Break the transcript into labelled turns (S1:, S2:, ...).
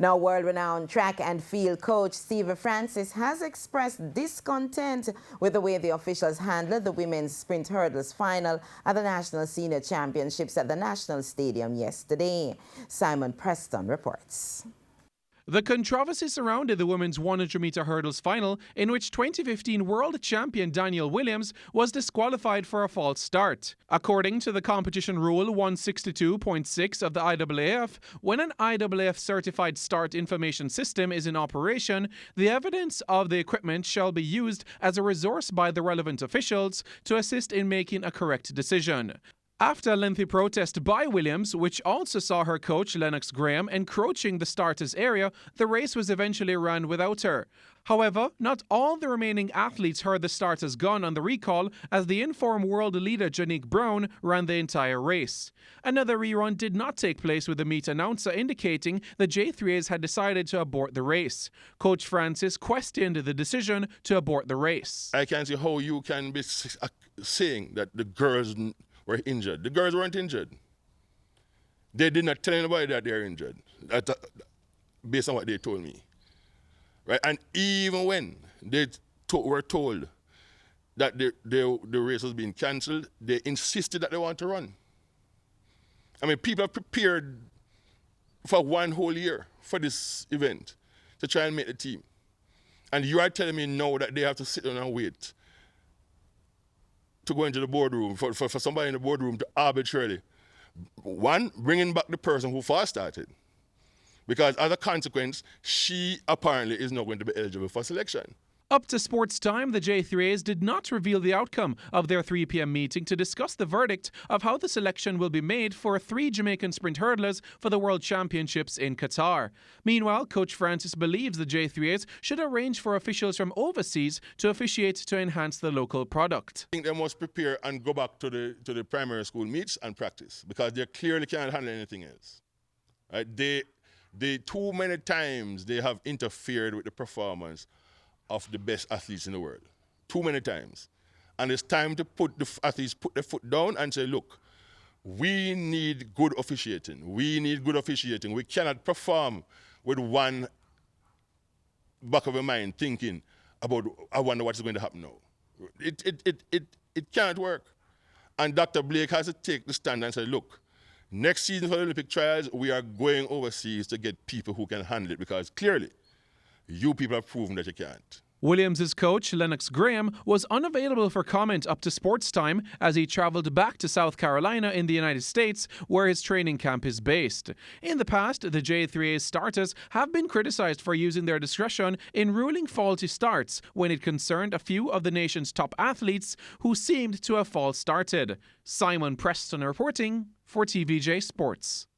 S1: Now, world-renowned track and field coach Steve Francis has expressed discontent with the way the officials handled the women's sprint hurdles final at the National Senior Championships at the National Stadium yesterday. Simon Preston reports.
S2: The controversy surrounded the women's 100-meter hurdles final, in which 2015 world champion Danielle Williams was disqualified for a false start. According to the competition rule 162.6 of the IAAF, when an IAAF-certified start information system is in operation, the evidence of the equipment shall be used as a resource by the relevant officials to assist in making a correct decision. After a lengthy protest by Williams, which also saw her coach Lennox Graham encroaching the starters area, the race was eventually run without her. However, not all the remaining athletes heard the starters gun on the recall, as the informed world leader Janique Brown ran the entire race. Another rerun did not take place, with the meet announcer indicating the J3As had decided to abort the race. Coach Francis questioned the decision to abort the race.
S3: I can't see how you can be saying that the girls were injured. The girls weren't injured. They did not tell anybody that they were injured, based on what they told me. Right? And even when they were told that the race was being cancelled, they insisted that they want to run. I mean, people have prepared for one whole year for this event to try and make the team. And you are telling me now that they have to sit down and wait to go into the boardroom, for somebody in the boardroom to arbitrarily, one, bringing back the person who first started. Because as a consequence, she apparently is not going to be eligible for selection.
S2: Up to sports time, the J3As did not reveal the outcome of their 3 p.m. meeting to discuss the verdict of how the selection will be made for 3 Jamaican sprint hurdlers for the World Championships in Qatar. Meanwhile, Coach Francis believes the J3As should arrange for officials from overseas to officiate to enhance the local product.
S3: I think they must prepare and go back to the primary school meets and practice, because they clearly can't handle anything else. Right? They too many times they have interfered with the performance of the best athletes in the world. Too many times. And it's time to put the athletes put their foot down and say, look, we need good officiating. We need good officiating. We cannot perform with one back of your mind thinking about, I wonder what's going to happen now. It can't work. And Dr. Blake has to take the stand and say, look, next season for the Olympic trials, we are going overseas to get people who can handle it, because clearly, you people have proven that you can't.
S2: Williams' coach, Lennox Graham, was unavailable for comment up to sports time as he travelled back to South Carolina in the United States, where his training camp is based. In the past, the J3A starters have been criticised for using their discretion in ruling faulty starts when it concerned a few of the nation's top athletes who seemed to have false started. Simon Preston reporting for TVJ Sports.